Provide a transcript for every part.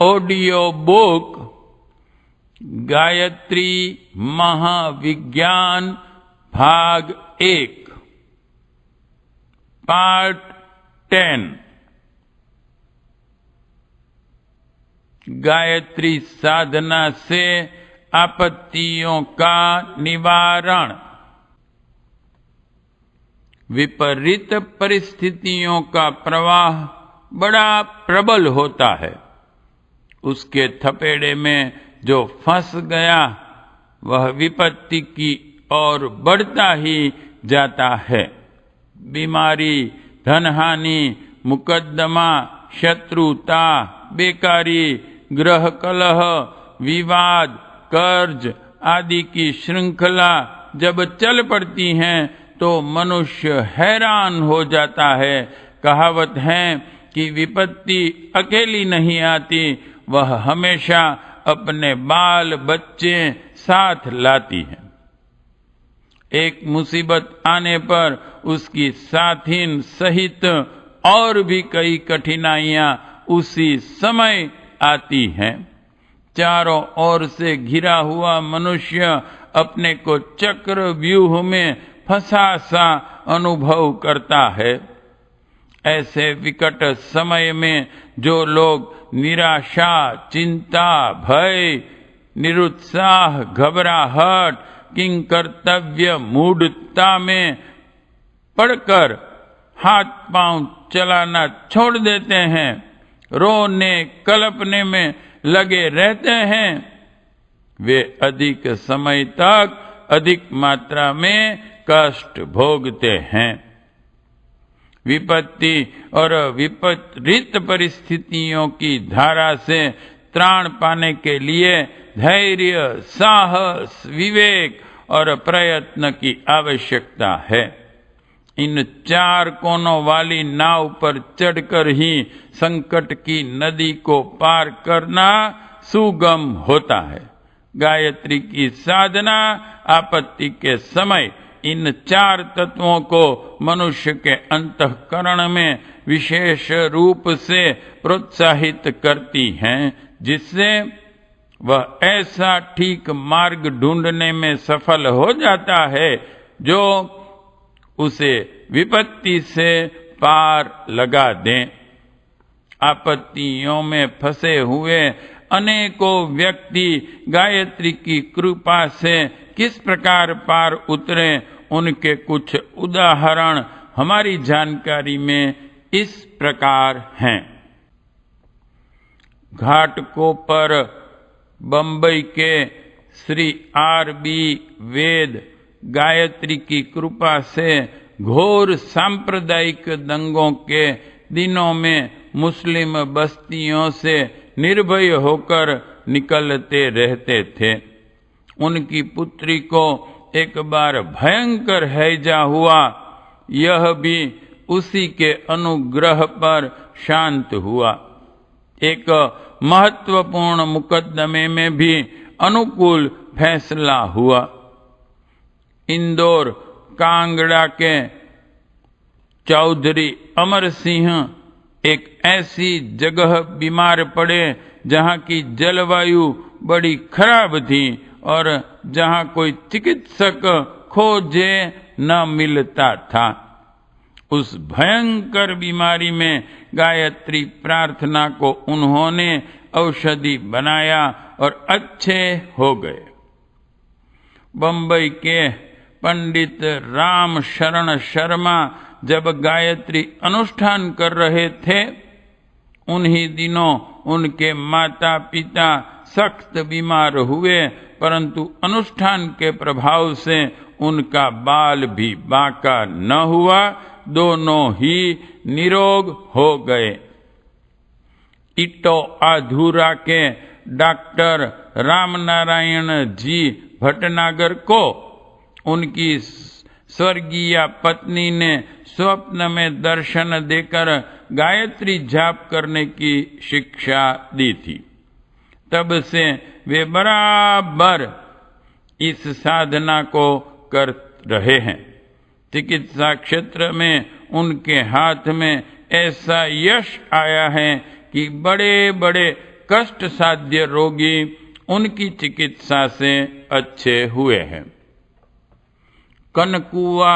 Audio book Gayatri Mahavigyan भाग 1 part 10 Gayatri साधना से आपत्तियों का निवारण। विपरीत परिस्थितियों का प्रवाह बड़ा प्रबल होता है। उसके थपेड़े में जो फंस गया वह विपत्ति की ओर बढ़ता ही जाता है। बीमारी, धनहानि, मुकदमा, शत्रुता, बेकारी, ग्रह कलह, विवाद, कर्ज आदि की श्रृंखला जब चल पड़ती हैं तो मनुष्य हैरान हो जाता है। कहावत है कि विपत्ति अकेली नहीं आती, वह हमेशा अपने बाल बच्चे साथ लाती है। एक मुसीबत आने पर उसकी साथीन सहित और भी कई कठिनाइयां उसी समय आती हैं। चारों ओर से घिरा हुआ मनुष्य अपने को चक्र व्यूह में फंसा सा अनुभव करता है। ऐसे विकट समय में जो लोग निराशा, चिंता, भय, निरुत्साह, घबराहट, किंकर्तव्य मूढ़ता में पड़कर हाथ पांव चलाना छोड़ देते हैं, रोने कलपने में लगे रहते हैं, वे अधिक समय तक अधिक मात्रा में कष्ट भोगते हैं। विपत्ति और विपरीत परिस्थितियों की धारा से त्राण पाने के लिए धैर्य, साहस, विवेक और प्रयत्न की आवश्यकता है। इन चार कोनों वाली नाव पर चढ़कर ही संकट की नदी को पार करना सुगम होता है। गायत्री की साधना आपत्ति के समय इन चार तत्वों को मनुष्य के अंतःकरण में विशेष रूप से प्रोत्साहित करती हैं, जिससे वह ऐसा ठीक मार्ग ढूंढने में सफल हो जाता है जो उसे विपत्ति से पार लगा दें। आपत्तियों में फंसे हुए अनेकों व्यक्ति गायत्री की कृपा से किस प्रकार पार उतरे, उनके कुछ उदाहरण हमारी जानकारी में इस प्रकार हैं। घाटकोपर बंबई के श्री R.B. वेद गायत्री की कृपा से घोर सांप्रदायिक दंगों के दिनों में मुस्लिम बस्तियों से निर्भय होकर निकलते रहते थे। उनकी पुत्री को एक बार भयंकर हैजा हुआ, यह भी उसी के अनुग्रह पर शांत हुआ। एक महत्वपूर्ण मुकदमे में भी अनुकूल फैसला हुआ। इंदौर कांगड़ा के चौधरी अमर सिंह एक ऐसी जगह बीमार पड़े जहां की जलवायु बड़ी खराब थी और जहां कोई चिकित्सक खोजे न मिलता था। उस भयंकर बीमारी में गायत्री प्रार्थना को उन्होंने औषधि बनाया और अच्छे हो गए। बंबई के पंडित राम शरण शर्मा जब गायत्री अनुष्ठान कर रहे थे, उन्हीं दिनों उनके माता पिता सख्त बीमार हुए, परंतु अनुष्ठान के प्रभाव से उनका बाल भी बांका न हुआ, दोनों ही निरोग हो गए। इटो आधूरा के डॉक्टर रामनारायण जी भटनागर को उनकी स्वर्गीय पत्नी ने स्वप्न में दर्शन देकर गायत्री जाप करने की शिक्षा दी थी। तब से वे बराबर इस साधना को कर रहे हैं। चिकित्सा क्षेत्र में उनके हाथ में ऐसा यश आया है कि बड़े बड़े कष्ट साध्य रोगी उनकी चिकित्सा से अच्छे हुए हैं। कनकुआ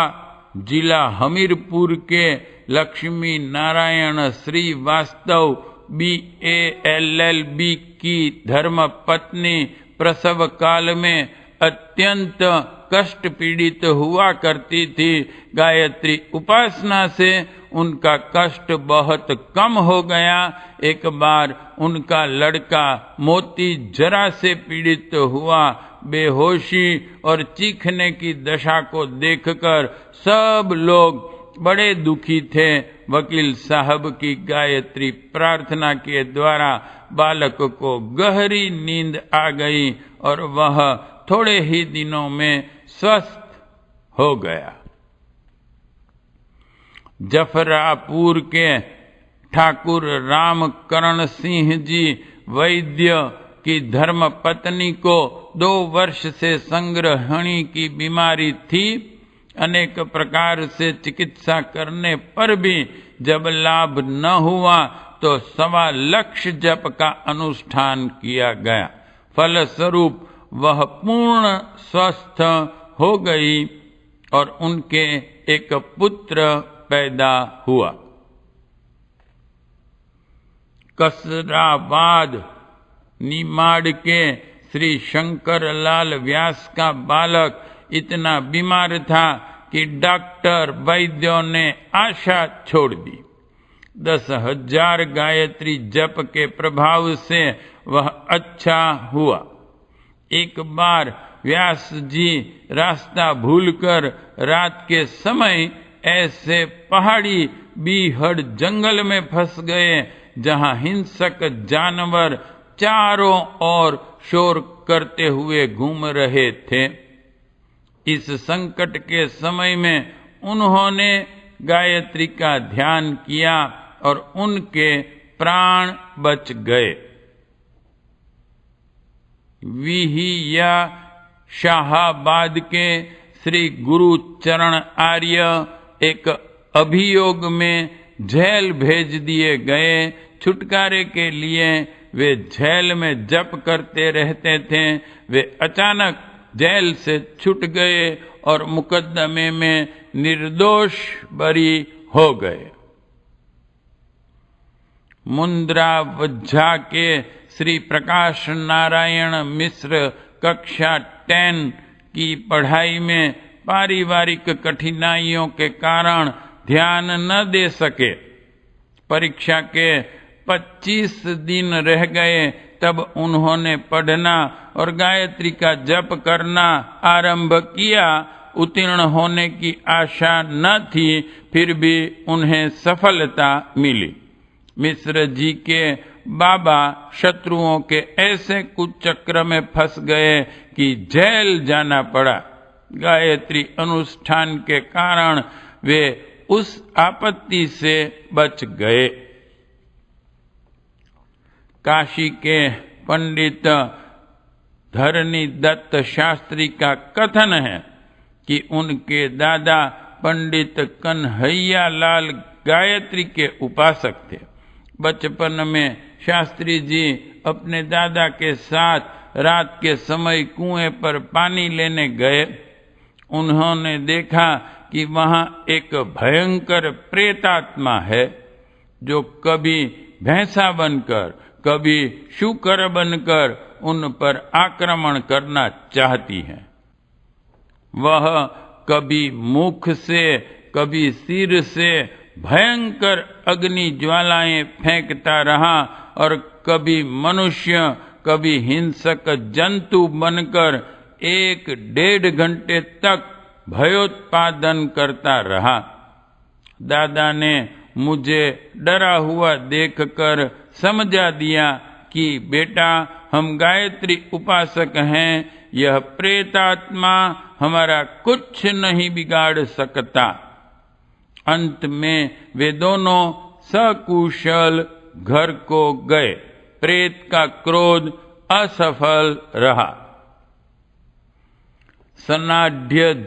जिला हमीरपुर के लक्ष्मी नारायण श्रीवास्तव BALLB की धर्म पत्नी प्रसव काल में अत्यंत कष्ट पीड़ित हुआ करती थी। गायत्री उपासना से उनका कष्ट बहुत कम हो गया। एक बार उनका लड़का मोती जरा से पीड़ित हुआ। बेहोशी और चीखने की दशा को देखकर सब लोग बड़े दुखी थे। वकील साहब की गायत्री प्रार्थना के द्वारा बालक को गहरी नींद आ गई और वह थोड़े ही दिनों में स्वस्थ हो गया। जफरापुर के ठाकुर रामकरण सिंह जी वैद्य की धर्म पत्नी को 2 वर्ष से संग्रहणी की बीमारी थी। अनेक प्रकार से चिकित्सा करने पर भी जब लाभ न हुआ तो 1.25 लाख जप का अनुष्ठान किया गया। फलस्वरूप वह पूर्ण स्वस्थ हो गई और उनके एक पुत्र पैदा हुआ। कसराबाद निमाड़ के श्री शंकर लाल व्यास का बालक इतना बीमार था कि डॉक्टर वैद्यों ने आशा छोड़ दी। 10,000 गायत्री जप के प्रभाव से वह अच्छा हुआ। एक बार व्यास जी रास्ता भूलकर रात के समय ऐसे पहाड़ी बीहड़ जंगल में फंस गए जहां हिंसक जानवर चारों ओर शोर करते हुए घूम रहे थे। इस संकट के समय में उन्होंने गायत्री का ध्यान किया और उनके प्राण बच गए। विहिया शाहाबाद के श्री गुरुचरण आर्य एक अभियोग में जेल भेज दिए गए। छुटकारे के लिए वे जेल में जप करते रहते थे। वे अचानक जेल से छूट गए और मुकदमे में निर्दोष बरी हो गए। मुंद्रा वज्झा के श्री प्रकाश नारायण मिश्र कक्षा 10 की पढ़ाई में पारिवारिक कठिनाइयों के कारण ध्यान न दे सके। परीक्षा के 25 दिन रह गए तब उन्होंने पढ़ना और गायत्री का जप करना आरंभ किया। उत्तीर्ण होने की आशा न थी, फिर भी उन्हें सफलता मिली। मिश्र जी के बाबा शत्रुओं के ऐसे कुचक्र में फंस गए कि जेल जाना पड़ा। गायत्री अनुष्ठान के कारण वे उस आपत्ति से बच गए। काशी के पंडित धरनी दत्त शास्त्री का कथन है कि उनके दादा पंडित कन्हैया लाल गायत्री के उपासक थे। बचपन में शास्त्री जी अपने दादा के साथ रात के समय कुएं पर पानी लेने गए। उन्होंने देखा कि वहां एक भयंकर प्रेतात्मा है जो कभी भैंसा बनकर कभी शूकर बनकर उन पर आक्रमण करना चाहती है। वह कभी मुख से कभी सिर से भयंकर अग्नि ज्वालाएं फेंकता रहा और कभी मनुष्य कभी हिंसक जंतु बनकर 1-1.5 घंटे तक भयोत्पादन करता रहा। दादा ने मुझे डरा हुआ देखकर समझा दिया कि बेटा, हम गायत्री उपासक हैं, यह प्रेतात्मा हमारा कुछ नहीं बिगाड़ सकता। अंत में वे दोनों सकुशल घर को गए। प्रेत का क्रोध असफल रहा। सनाढ़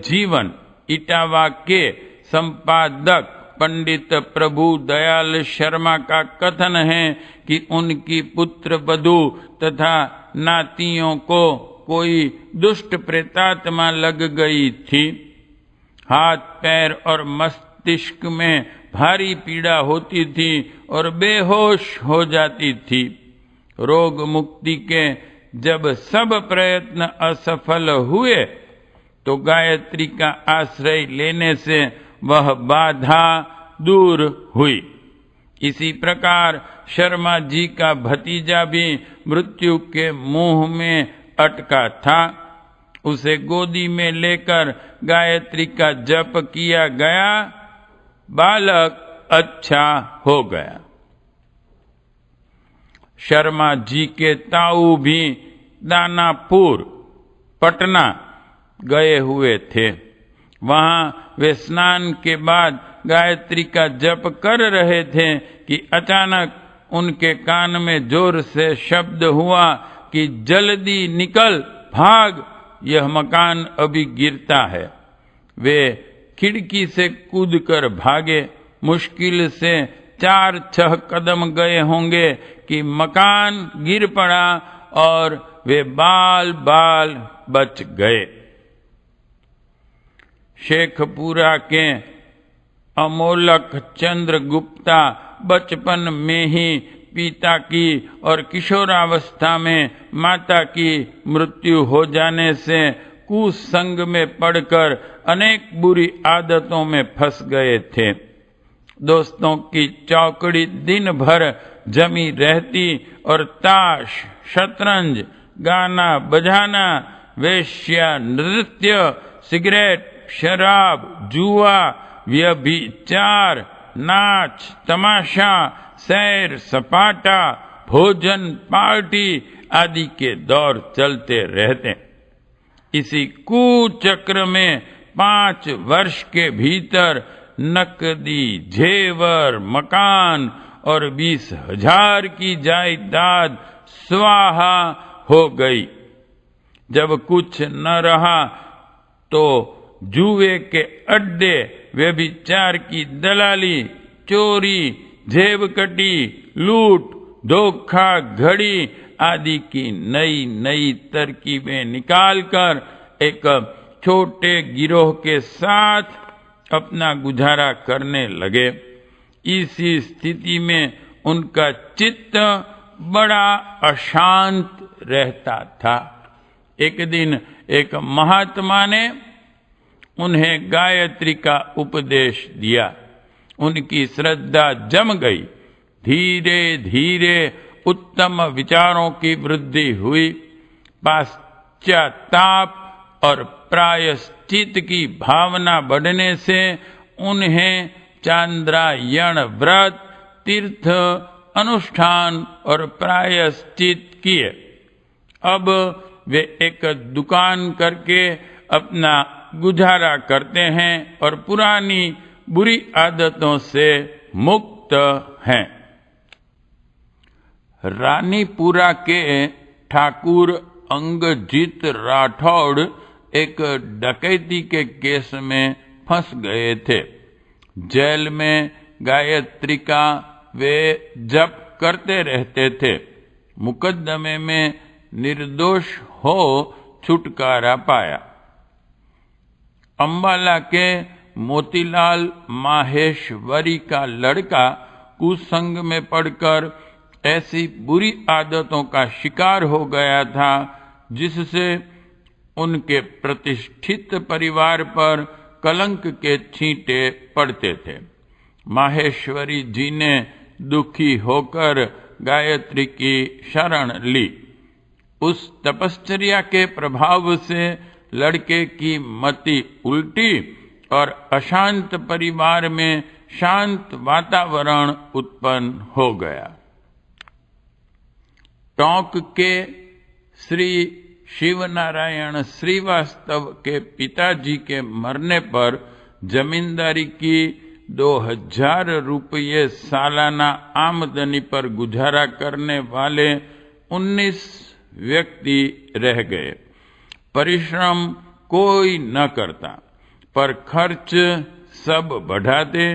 जीवन इटावा के संपादक पंडित प्रभु दयाल शर्मा का कथन है कि उनकी पुत्र वधू तथा नातियों को कोई दुष्ट प्रेतात्मा लग गई थी। हाथ पैर और मस्तिष्क में भारी पीड़ा होती थी और बेहोश हो जाती थी। रोग मुक्ति के जब सब प्रयत्न असफल हुए तो गायत्री का आश्रय लेने से वह बाधा दूर हुई। इसी प्रकार शर्मा जी का भतीजा भी मृत्यु के मुंह में अटका था। उसे गोदी में लेकर गायत्री का जप किया गया, बालक अच्छा हो गया। शर्मा जी के ताऊ भी दानापुर पटना गए हुए थे। वहां वे स्नान के बाद गायत्री का जप कर रहे थे कि अचानक उनके कान में जोर से शब्द हुआ कि जल्दी निकल, भाग, यह मकान अभी गिरता है। वे खिड़की से कूदकर भागे। मुश्किल से 4-6 कदम गए होंगे कि मकान गिर पड़ा और वे बाल बाल बच गए। शेखपुरा के अमोलक चंद्र गुप्ता बचपन में ही पिता की और किशोरावस्था में माता की मृत्यु हो जाने से कुसंग में पड़कर अनेक बुरी आदतों में फंस गए थे। दोस्तों की चौकड़ी दिन भर जमी रहती और ताश, शतरंज, गाना बजाना, वेश्या नृत्य, सिगरेट, शराब, जुआ, व्यभिचार, नाच तमाशा, सैर सपाटा, भोजन पार्टी आदि के दौर चलते रहते। इसी कुचक्र में 5 वर्ष के भीतर नकदी, जेवर, मकान और 20,000 की जायदाद स्वाहा हो गई। जब कुछ न रहा तो जुए के अड्डे, व्यभिचार की दलाली, चोरी, जेबकटी, लूट, धोखा घड़ी आदि की नई नई तरकीबें निकालकर एक छोटे गिरोह के साथ अपना गुजारा करने लगे। इसी स्थिति में उनका चित्त बड़ा अशांत रहता था। एक दिन एक महात्मा ने उन्हें गायत्री का उपदेश दिया। उनकी श्रद्धा जम गई। धीरे धीरे उत्तम विचारों की वृद्धि हुई। पश्चाताप और प्रायश्चित की भावना बढ़ने से उन्हें चांद्रायण व्रत, तीर्थ, अनुष्ठान और प्रायश्चित किए। अब वे एक दुकान करके अपना गुजारा करते हैं और पुरानी बुरी आदतों से मुक्त हैं। रानीपुरा के ठाकुर अंगजीत राठौड़ एक डकैती के केस में फंस गए थे। जेल में गायत्री का वे जप करते रहते थे। मुकदमे में निर्दोष हो छुटकारा पाया। अंबाला के मोतीलाल माहेश्वरी का लड़का कुसंग में पड़कर ऐसी बुरी आदतों का शिकार हो गया था जिससे उनके प्रतिष्ठित परिवार पर कलंक के छींटे पड़ते थे। माहेश्वरी जी ने दुखी होकर गायत्री की शरण ली। उस तपश्चर्या के प्रभाव से लड़के की मति उल्टी और अशांत परिवार में शांत वातावरण उत्पन्न हो गया। टोंक के श्री शिवनारायण श्रीवास्तव के पिताजी के मरने पर जमींदारी की 2000 रुपये सालाना आमदनी पर गुजारा करने वाले 19 व्यक्ति रह गए। परिश्रम कोई न करता, पर खर्च सब बढ़ाते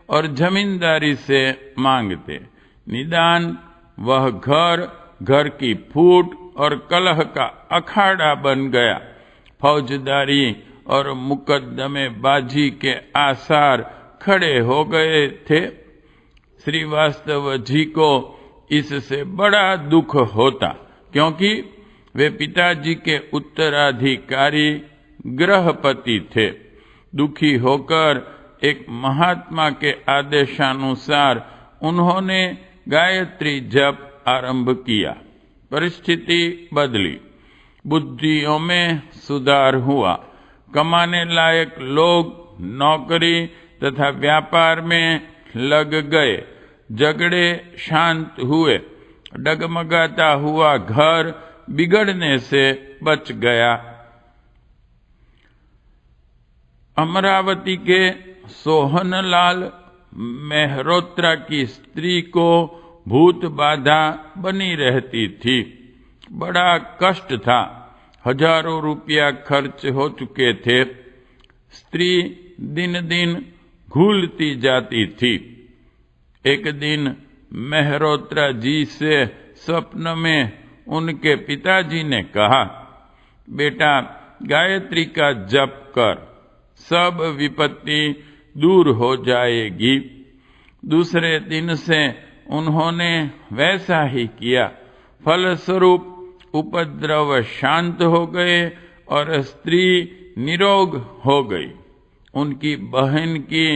और जमींदारी से मांगते। निदान वह घर की फूट और कलह का अखाड़ा बन गया। फौजदारी और मुकदमेबाजी के आसार खड़े हो गए थे। श्रीवास्तव जी को इससे बड़ा दुख होता, क्योंकि वे पिताजी के उत्तराधिकारी गृहपति थे। दुखी होकर एक महात्मा के आदेशानुसार उन्होंने गायत्री जप आरंभ किया। परिस्थिति बदली, बुद्धियों में सुधार हुआ। कमाने लायक लोग नौकरी तथा व्यापार में लग गए। झगड़े शांत हुए। डगमगाता हुआ घर बिगड़ने से बच गया। अमरावती के सोहनलाल मेहरोत्रा की स्त्री को भूत बाधा बनी रहती थी। बड़ा कष्ट था। हजारों रुपया खर्च हो चुके थे। स्त्री दिन दिन घुलती जाती थी। एक दिन मेहरोत्रा जी से स्वप्न में उनके पिताजी ने कहा, बेटा गायत्री का जप कर, सब विपत्ति दूर हो जाएगी। दूसरे दिन से उन्होंने वैसा ही किया। फलस्वरूप उपद्रव शांत हो गए और स्त्री निरोग हो गई। उनकी बहन की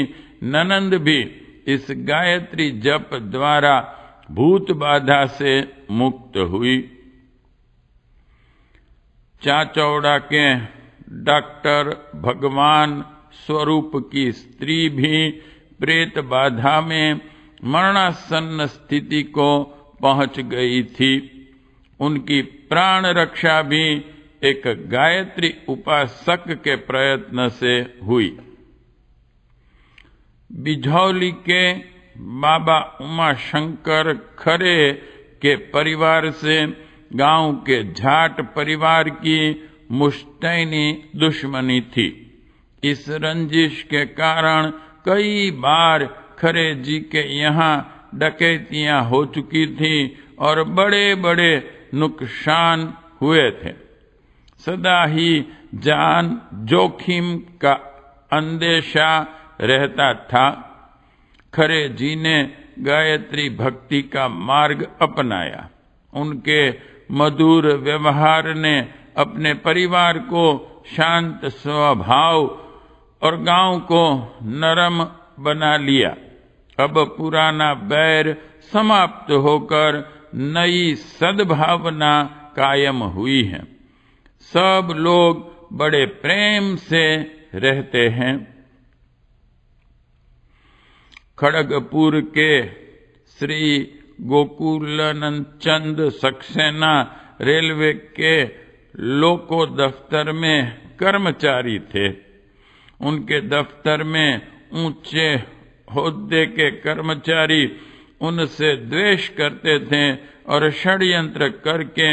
ननंद भी इस गायत्री जप द्वारा भूत बाधा से मुक्त हुई। चाचौड़ा के डॉक्टर भगवान स्वरूप की स्त्री भी प्रेत बाधा में मरणासन्न स्थिति को पहुंच गई थी। उनकी प्राण रक्षा भी एक गायत्री उपासक के प्रयत्न से हुई। बिझौली के बाबा उमाशंकर खरे के परिवार से गांव के जाट परिवार की मुस्तैनी दुश्मनी थी। इस रंजिश के कारण कई बार खरे जी के यहाँ डकैतियां हो चुकी थी और बड़े बड़े नुकसान हुए थे। सदा ही जान जोखिम का अंदेशा रहता था। खरे जी ने गायत्री भक्ति का मार्ग अपनाया। उनके मधुर व्यवहार ने अपने परिवार को शांत स्वभाव और गांव को नरम बना लिया। अब पुराना बैर समाप्त होकर नई सद्भावना कायम हुई है। सब लोग बड़े प्रेम से रहते हैं। खड़गपुर के श्री गोकुलानंद चंद सक्सेना रेलवे के लोको दफ्तर में कर्मचारी थे। उनके दफ्तर में ऊंचे होद्दे के कर्मचारी उनसे द्वेष करते थे और षड्यंत्र करके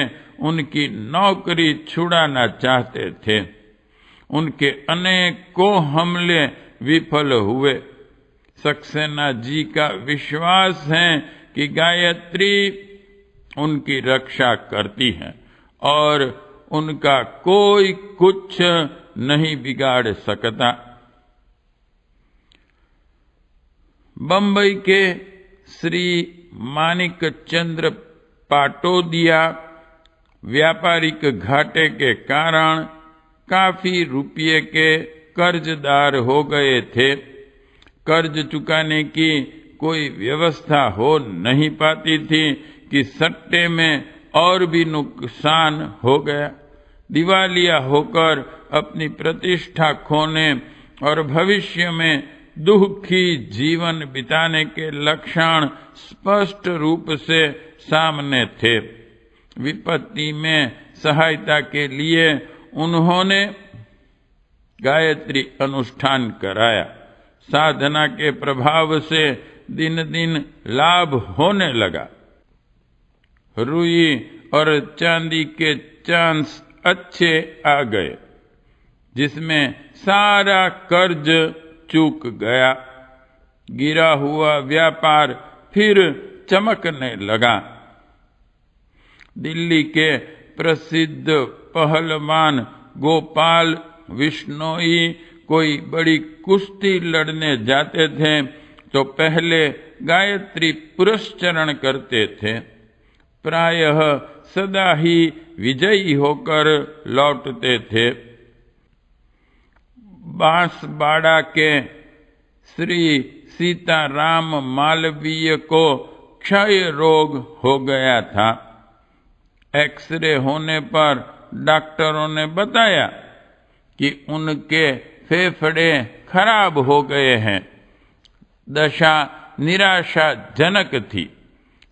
उनकी नौकरी छुड़ाना चाहते थे। उनके अनेकों हमले विफल हुए। सक्सेना जी का विश्वास है कि गायत्री उनकी रक्षा करती है और उनका कोई कुछ नहीं बिगाड़ सकता। बंबई के श्री मानिक चंद्र पाटोदिया व्यापारिक घाटे के कारण काफी रुपये के कर्जदार हो गए थे। कर्ज चुकाने की कोई व्यवस्था हो नहीं पाती थी कि सट्टे में और भी नुकसान हो गया। दिवालिया होकर अपनी प्रतिष्ठा खोने और भविष्य में दुखी जीवन बिताने के लक्षण स्पष्ट रूप से सामने थे। विपत्ति में सहायता के लिए उन्होंने गायत्री अनुष्ठान कराया। साधना के प्रभाव से दिन दिन लाभ होने लगा। रुई और चांदी के चांस अच्छे आ गए, जिसमें सारा कर्ज चूक गया। गिरा हुआ व्यापार फिर चमकने लगा। दिल्ली के प्रसिद्ध पहलवान गोपाल विश्नोई कोई बड़ी कुश्ती लड़ने जाते थे तो पहले गायत्री पुरस्चरण करते थे। प्रायः सदा ही विजयी होकर लौटते थे। बांसवाड़ा के श्री सीताराम मालवीय को क्षय रोग हो गया था। एक्सरे होने पर डॉक्टरों ने बताया कि उनके फेफड़े खराब हो गए हैं। दशा निराशाजनक थी।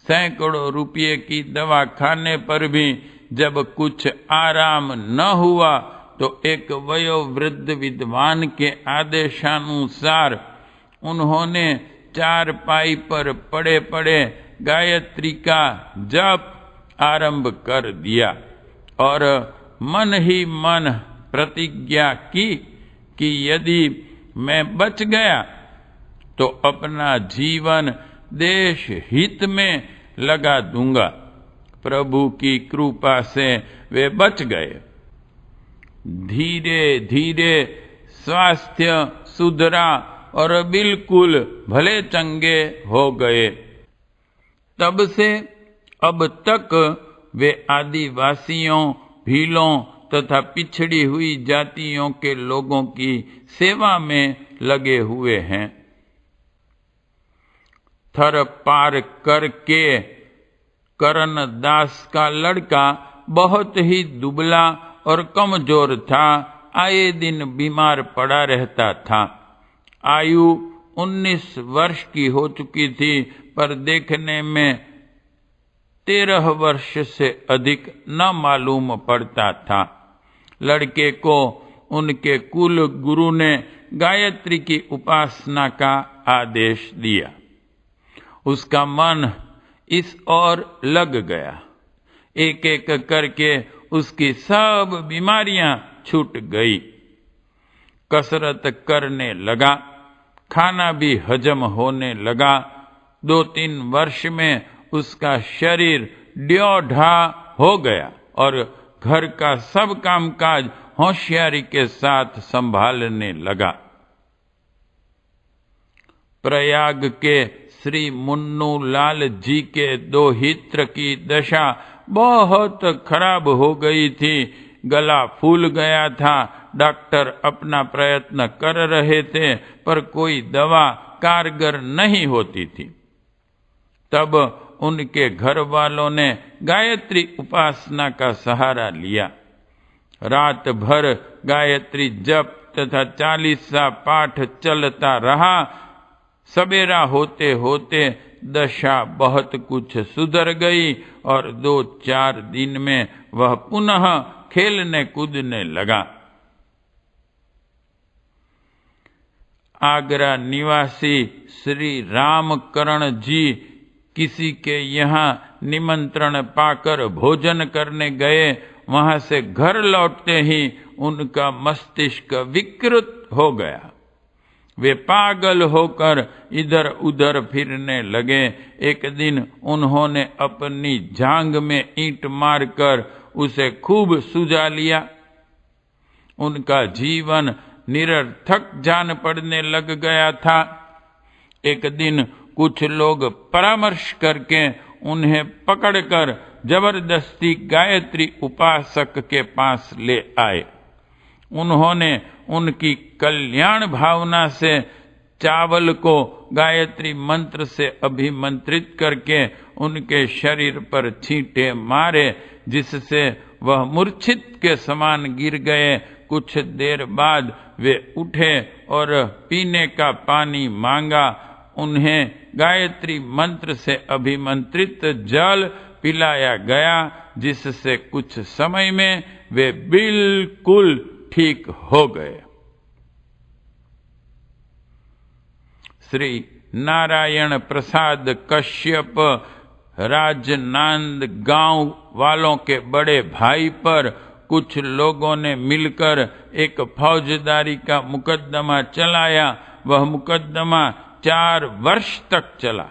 सैकड़ों रुपये की दवा खाने पर भी जब कुछ आराम न हुआ तो एक वयोवृद्ध विद्वान के आदेशानुसार उन्होंने चारपाई पर पड़े पड़े गायत्री का जप आरंभ कर दिया और मन ही मन प्रतिज्ञा की कि यदि मैं बच गया तो अपना जीवन देश हित में लगा दूंगा। प्रभु की कृपा से वे बच गए। धीरे धीरे स्वास्थ्य सुधरा और बिल्कुल भले चंगे हो गए। तब से अब तक वे आदिवासियों, भीलों तथा पिछड़ी हुई जातियों के लोगों की सेवा में लगे हुए हैं। थर पार करके करण दास का लड़का बहुत ही दुबला और कमजोर था। आए दिन बीमार पड़ा रहता था। आयु 19 वर्ष की हो चुकी थी पर देखने में 13 वर्ष से अधिक न मालूम पड़ता था। लड़के को उनके कुल गुरु ने गायत्री की उपासना का आदेश दिया। उसका मन इस ओर लग गया। एक एक करके उसकी सब बीमारियां छूट गई। कसरत करने लगा, खाना भी हजम होने लगा। 2-3 वर्ष में उसका शरीर ड्योढ़ा हो गया और घर का सब कामकाज होशियारी के साथ संभालने लगा। प्रयाग के श्री मुन्नू लाल जी के दोहित्र की दशा बहुत खराब हो गई थी। गला फूल गया था। डॉक्टर अपना प्रयत्न कर रहे थे पर कोई दवा कारगर नहीं होती थी। तब उनके घर वालों ने गायत्री उपासना का सहारा लिया। रात भर गायत्री जप तथा 40 पाठ चलता रहा। सवेरा होते होते दशा बहुत कुछ सुधर गई और 2-4 दिन में वह पुनः खेलने कूदने लगा। आगरा निवासी श्री रामकरण जी किसी के यहाँ निमंत्रण पाकर भोजन करने गए। वहां से घर लौटते ही उनका मस्तिष्क विकृत हो गया। वे पागल होकर इधर उधर फिरने लगे। एक दिन उन्होंने अपनी जांघ में ईंट मारकर उसे खूब सुझा लिया। उनका जीवन निरर्थक जान पड़ने लग गया था। एक दिन कुछ लोग परामर्श करके उन्हें पकड़कर जबरदस्ती गायत्री उपासक के पास ले आए। उन्होंने उनकी कल्याण भावना से चावल को गायत्री मंत्र से अभिमंत्रित करके उनके शरीर पर छींटे मारे, जिससे वह मूर्छित के समान गिर गए। कुछ देर बाद वे उठे और पीने का पानी मांगा। उन्हें गायत्री मंत्र से अभिमंत्रित जल पिलाया गया, जिससे कुछ समय में वे बिल्कुल ठीक हो गए। श्री नारायण प्रसाद कश्यप राजनांद गांव वालों के बड़े भाई पर कुछ लोगों ने मिलकर एक फौजदारी का मुकदमा चलाया। वह मुकदमा 4 वर्ष तक चला।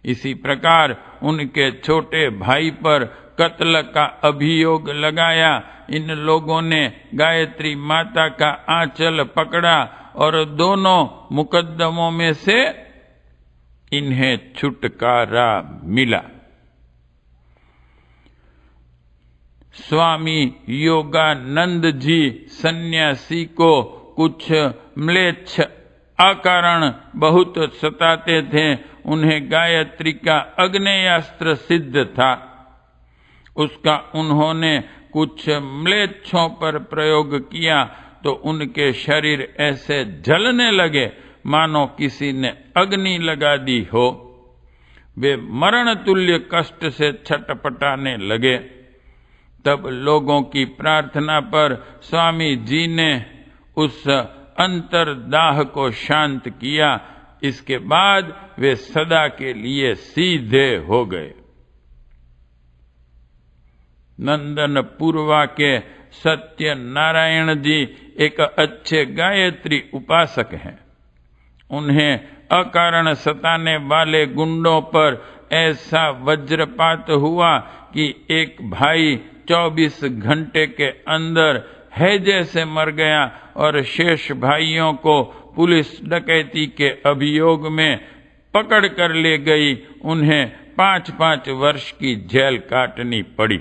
इसी प्रकार उनके छोटे भाई पर कत्ल का अभियोग लगाया। इन लोगों ने गायत्री माता का आंचल पकड़ा और दोनों मुकदमों में से इन्हें छुटकारा मिला। स्वामी योगानंद जी सन्यासी को कुछ म्लेच्छ अकारण बहुत सताते थे। उन्हें गायत्री का आग्नेयास्त्र सिद्ध था। उसका उन्होंने कुछ म्लेच्छों पर प्रयोग किया तो उनके शरीर ऐसे जलने लगे मानो किसी ने अग्नि लगा दी हो। वे मरण तुल्य कष्ट से छटपटाने लगे। तब लोगों की प्रार्थना पर स्वामी जी ने उस अंतर्दाह को शांत किया। इसके बाद वे सदा के लिए सीधे हो गए। नंदनपुरवा के सत्यनारायण जी एक अच्छे गायत्री उपासक हैं। उन्हें अकारण सताने वाले गुंडों पर ऐसा वज्रपात हुआ कि एक भाई 24 घंटे के अंदर हैजे से मर गया और शेष भाइयों को पुलिस डकैती के अभियोग में पकड़ कर ले गई। उन्हें 5-5 वर्ष की जेल काटनी पड़ी।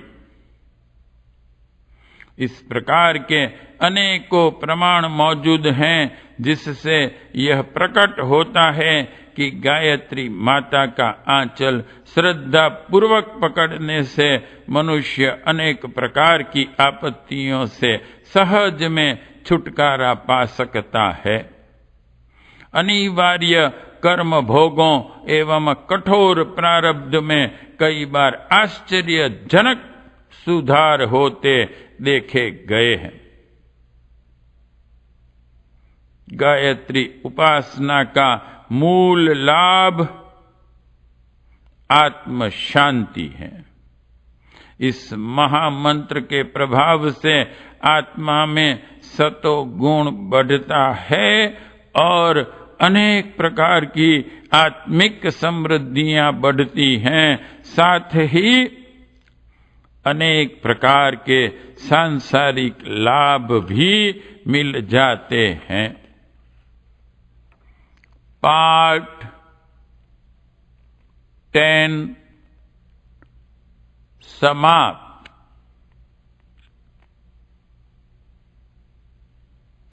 इस प्रकार के अनेकों प्रमाण मौजूद हैं जिससे यह प्रकट होता है कि गायत्री माता का आंचल श्रद्धा पूर्वक पकड़ने से मनुष्य अनेक प्रकार की आपत्तियों से सहज में छुटकारा पा सकता है। अनिवार्य कर्म भोगों एवं कठोर प्रारब्ध में कई बार आश्चर्यजनक सुधार होते देखे गए हैं। गायत्री उपासना का मूल लाभ आत्म शांति है। इस महामंत्र के प्रभाव से आत्मा में सतो गुण बढ़ता है और अनेक प्रकार की आत्मिक समृद्धियां बढ़ती हैं। साथ ही अनेक प्रकार के सांसारिक लाभ भी मिल जाते हैं। पार्ट 10 समाप्त।